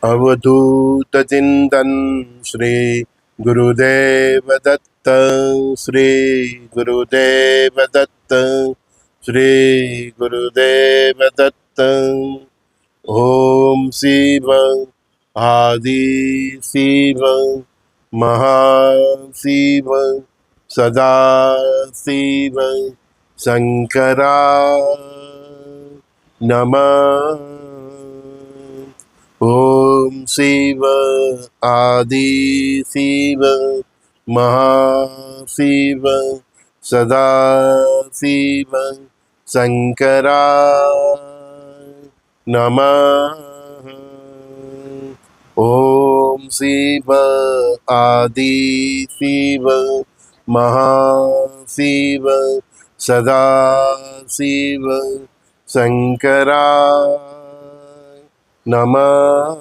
अवधूत चिंतन श्री गुरुदेव दत्त। श्री गुरुदेव दत्त। श्री गुरुदेव दत्त। ओम शिव आदि शिव महाशिव सदा शिव शंकरा नमः। ओम शिव आदि शिव महाशिव सदा शिव शंकरा नमः। ओम शिव आदि शिव महाशिव सदा शिव शंकरा नमः।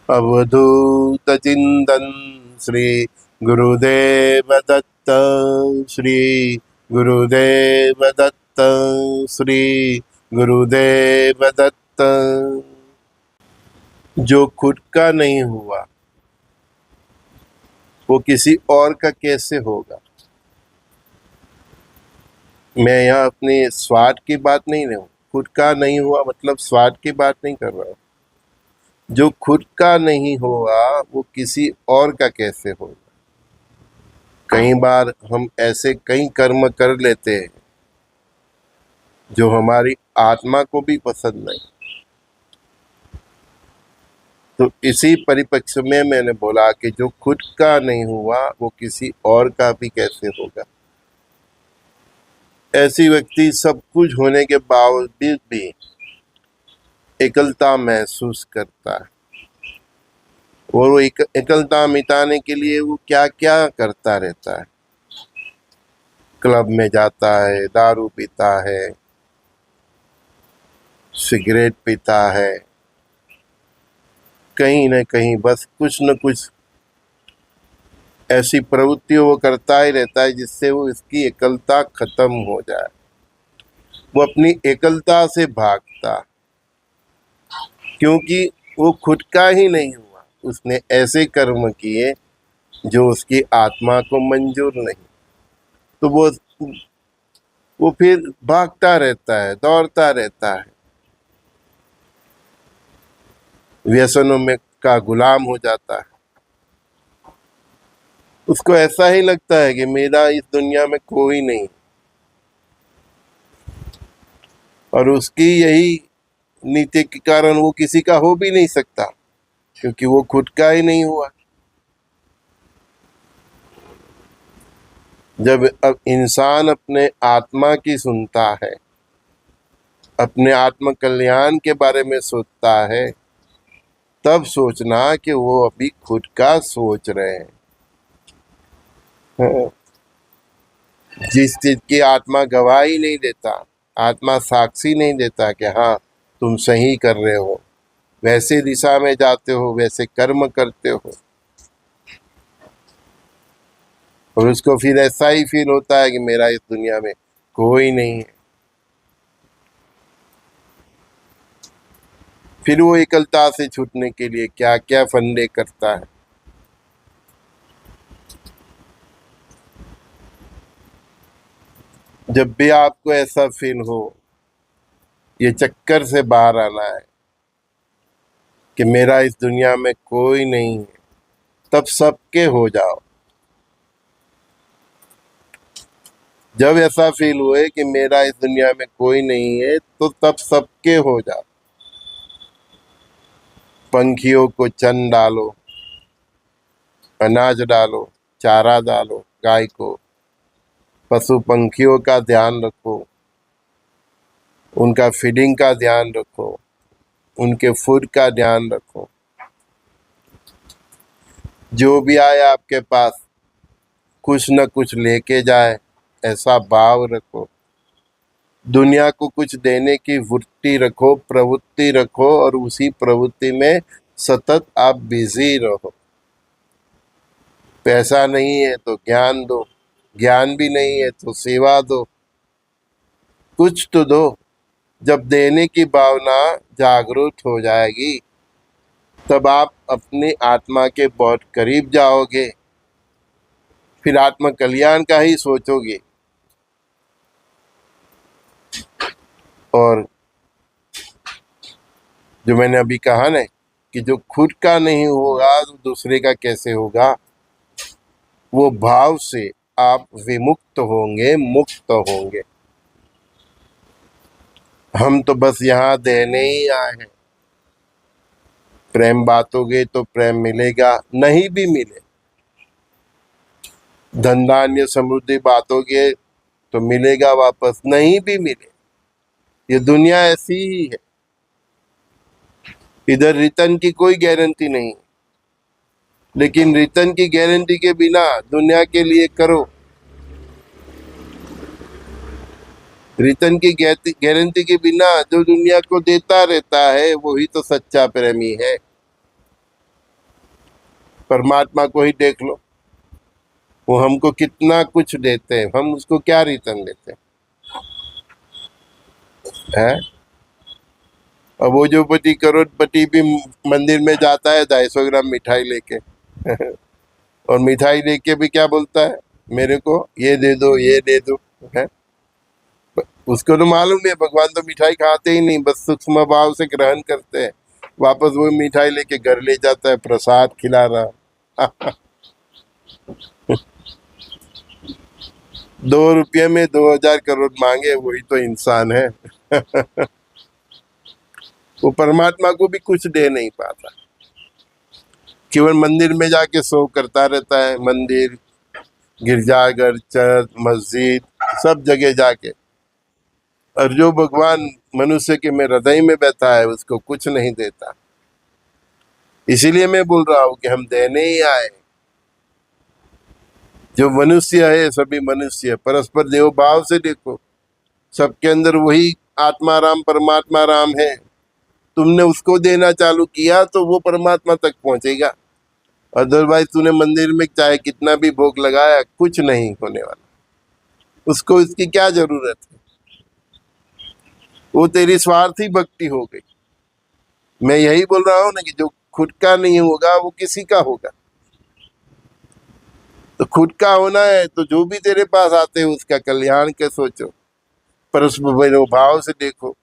अवधूत चिंतन श्री गुरुदेव दत्त। श्री गुरुदेव दत्त। श्री गुरुदेव दत्त। जो खुद का नहीं हुआ वो किसी और का कैसे होगा। मैं यहाँ अपने स्वार्थ की बात नहीं रहा हूँ। खुद का नहीं हुआ मतलब स्वार्थ की बात नहीं कर रहा हूँ। जो खुद का नहीं हुआ वो किसी और का कैसे होगा। कई बार हम ऐसे कई कर्म कर लेते हैं जो हमारी आत्मा को भी पसंद नहीं। तो इसी परिप्रेक्ष्य में मैंने बोला कि जो खुद का नहीं हुआ वो किसी और का भी कैसे होगा। ऐसी व्यक्ति सब कुछ होने के बावजूद भी एकलता महसूस करता है और वो एकलता मिटाने के लिए वो क्या क्या करता रहता है। क्लब में जाता है, दारू पीता है, सिगरेट पीता है, कहीं न कहीं बस कुछ न कुछ ऐसी प्रवृत्ति वो करता ही रहता है जिससे वो इसकी एकलता खत्म हो जाए। वो अपनी एकलता से भागता क्योंकि वो खुद का ही नहीं हुआ। उसने ऐसे कर्म किए जो उसकी आत्मा को मंजूर नहीं। तो वो फिर भागता रहता है, दौड़ता रहता है, व्यसनों में का गुलाम हो जाता है। उसको ऐसा ही लगता है कि मेरा इस दुनिया में कोई नहीं और उसकी यही नीति के कारण वो किसी का हो भी नहीं सकता क्योंकि वो खुद का ही नहीं हुआ। जब अब इंसान अपने आत्मा की सुनता है, अपने आत्म कल्याण के बारे में सोचता है, तब सोचना कि वो अभी खुद का सोच रहे हैं। जिस चीज की आत्मा गवाही नहीं देता, आत्मा साक्षी नहीं देता कि हाँ तुम सही कर रहे हो, वैसे दिशा में जाते हो, वैसे कर्म करते हो, और उसको फिर ऐसा ही फील होता है कि मेरा इस दुनिया में कोई नहीं है। फिर वो एकलता से छूटने के लिए क्या क्या फंडे करता है। जब भी आपको ऐसा फील हो, ये चक्कर से बाहर आना है कि मेरा इस दुनिया में कोई नहीं है, तब सबके हो जाओ। जब ऐसा फील हुए कि मेरा इस दुनिया में कोई नहीं है तो तब सबके हो जाओ। पंखियों को चन डालो, अनाज डालो, चारा डालो गाय को, पशु पंखियों का ध्यान रखो, उनका फीडिंग का ध्यान रखो, उनके फूड का ध्यान रखो। जो भी आए आपके पास कुछ न कुछ लेके जाए ऐसा भाव रखो। दुनिया को कुछ देने की वृत्ति रखो, प्रवृत्ति रखो, और उसी प्रवृत्ति में सतत आप बिजी रहो। पैसा नहीं है तो ज्ञान दो, ज्ञान भी नहीं है तो सेवा दो, कुछ तो दो। जब देने की भावना जागरूक हो जाएगी तब आप अपनी आत्मा के बहुत करीब जाओगे, फिर आत्म कल्याण का ही सोचोगे। और जो मैंने अभी कहा ना कि जो खुद का नहीं होगा तो दूसरे का कैसे होगा, वो भाव से आप विमुक्त होंगे, मुक्त होंगे। हम तो बस यहाँ देने ही आए हैं। प्रेम बांटोगे तो प्रेम मिलेगा, नहीं भी मिले। धन धान्य समृद्धि बांटोगे तो मिलेगा वापस, नहीं भी मिले। ये दुनिया ऐसी ही है, इधर रिटर्न की कोई गारंटी नहीं। लेकिन रिटर्न की गारंटी के बिना दुनिया के लिए करो। रिटर्न की गारंटी के बिना जो दुनिया को देता रहता है वही तो सच्चा प्रेमी है। परमात्मा को ही देख लो, वो हमको कितना कुछ देते हैं, हम उसको क्या रिटर्न देते हैं? और वो जो पति करोड़पति भी मंदिर में जाता है 250 ग्राम मिठाई लेके और मिठाई लेके भी क्या बोलता है, मेरे को ये दे दो, ये दे दो, है? उसको तो मालूम है भगवान तो मिठाई खाते ही नहीं, बस सूक्ष्म भाव से ग्रहण करते हैं। वापस वो मिठाई लेके घर ले जाता है, प्रसाद खिला रहा 2 रुपये में 2000 करोड़ मांगे, वही तो इंसान है वो परमात्मा को भी कुछ दे नहीं पाता, केवल मंदिर में जाके शो करता रहता है। मंदिर, गिरजाघर, चर्च, मस्जिद, सब जगह जाके। और जो भगवान मनुष्य के में हृदय में बैठा है उसको कुछ नहीं देता। इसीलिए मैं बोल रहा हूँ कि हम देने ही आए। जो मनुष्य है सभी मनुष्य परस्पर देव भाव से देखो, सबके अंदर वही आत्मा राम परमात्मा राम है। तुमने उसको देना चालू किया तो वो परमात्मा तक पहुंचेगा। अदरवाइज तूने मंदिर में चाहे कितना भी भोग लगाया, कुछ नहीं होने वाला। उसको इसकी क्या जरूरत है? वो तेरी स्वार्थी भक्ति हो गई। मैं यही बोल रहा हूँ ना कि जो खुद का नहीं होगा वो किसी का होगा। तो खुद का होना है तो जो भी तेरे पास आते हैं उसका कल्याण के सोचो, परस्पर भाव से देखो।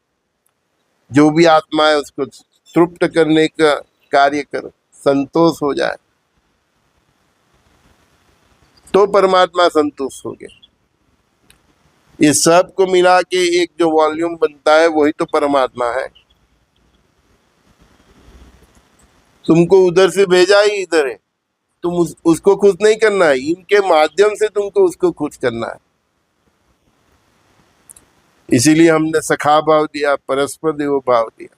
जो भी आत्मा है उसको तृप्त करने का कार्य करो, संतोष हो जाए तो परमात्मा संतुष्ट हो गया। ये सब को मिला के एक जो वॉल्यूम बनता है वही तो परमात्मा है। तुमको उधर से भेजा ही इधर है, तुम उसको खुश नहीं करना है, इनके माध्यम से तुमको उसको खुश करना है। इसीलिए हमने सखा भाव दिया, परस्पर देव भाव दिया।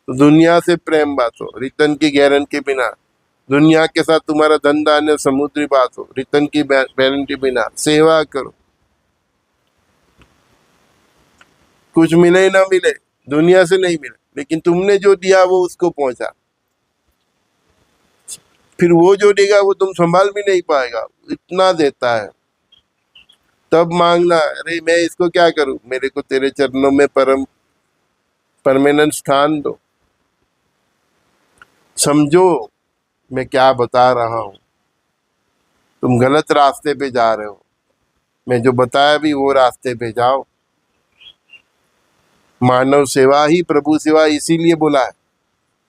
तो दुनिया से प्रेम बात हो, रिटर्न की गारंटी बिना। दुनिया के साथ तुम्हारा धन धान्य समुद्री बात हो, रिटर्न की गारंटी बिना। सेवा करो, कुछ मिले ना मिले, दुनिया से नहीं मिले, लेकिन तुमने जो दिया वो उसको पहुंचा। फिर वो जो देगा वो तुम संभाल भी नहीं पाएगा, इतना देता है। तब मांगना, अरे मैं इसको क्या करूं, मेरे को तेरे चरणों में परमानेंट स्थान दो। समझो मैं क्या बता रहा हूं, तुम गलत रास्ते पे जा रहे हो। मैं जो बताया भी वो रास्ते पे जाओ। मानव सेवा ही प्रभु सेवा इसीलिए बोला है,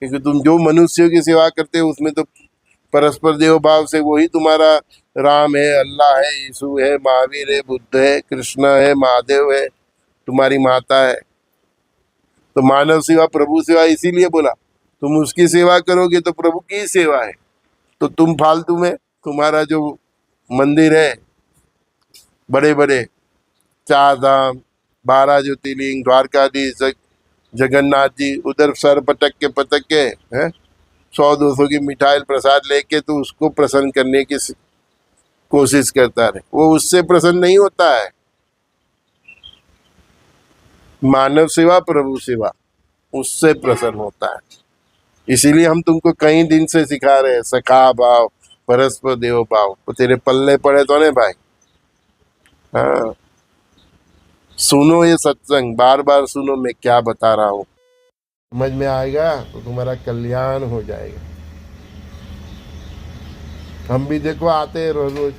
क्योंकि तुम जो मनुष्यों की सेवा करते हो उसमें तो परस्पर देव भाव से वही तुम्हारा राम है, अल्लाह है, यीशु है, महावीर है, बुद्ध है, कृष्ण है, महादेव है, तुम्हारी माता है। तो मानव सेवा प्रभु सेवा इसीलिए बोला, तुम उसकी सेवा करोगे तो प्रभु की सेवा है। तो तुम फालतू में तुम्हारा जो मंदिर है, बड़े बड़े 4 धाम, 12 ज्योतिर्लिंग, द्वारकाधीश, जगन्नाथ जी, उधर सर पटक के हैं 100-200 की मिठाई प्रसाद लेके तो उसको प्रसन्न करने की कोशिश करता रहे, वो उससे प्रसन्न नहीं होता है। मानव सेवा प्रभु सेवा उससे प्रसन्न होता है। इसीलिए हम तुमको कई दिन से सिखा रहे हैं सखा भाव, परस्पर देव भाव। तो तेरे पल्ले पड़े तो ने भाई। हाँ, सुनो ये सत्संग, बार बार सुनो मैं क्या बता रहा हूँ। समझ में आएगा तो तुम्हारा कल्याण हो जाएगा। हम भी देखो आते हैं रोज रोज,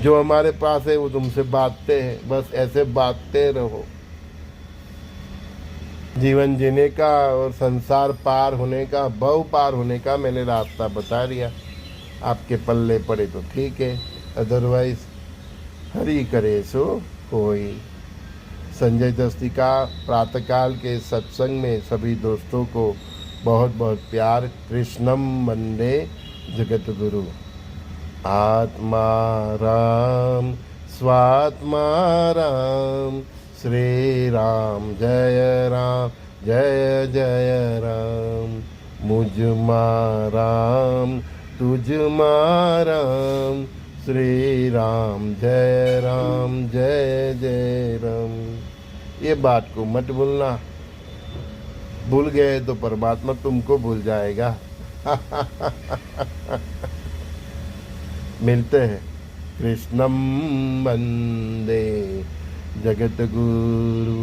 जो हमारे पास है वो तुमसे बांटते हैं, बस ऐसे बांटते रहो। जीवन जीने का और संसार पार होने का, भव पार होने का मैंने रास्ता बता दिया। आपके पल्ले पड़े तो ठीक है, अदरवाइज हरि करे सो होई। संजय दस्ती का प्रातःकाल के सत्संग में सभी दोस्तों को बहुत बहुत प्यार। कृष्णम वंदे जगत गुरु। आत्मा राम स्वात्मा राम, श्री राम जय राम जय जय राम। मुझ राम तुझ राम, श्री राम जय जय राम। ये बात को मत भूलना, भूल गए तो परमात्मा तुमको भूल जाएगा। मिलते हैं। कृष्णम वंदे जगत गुरु।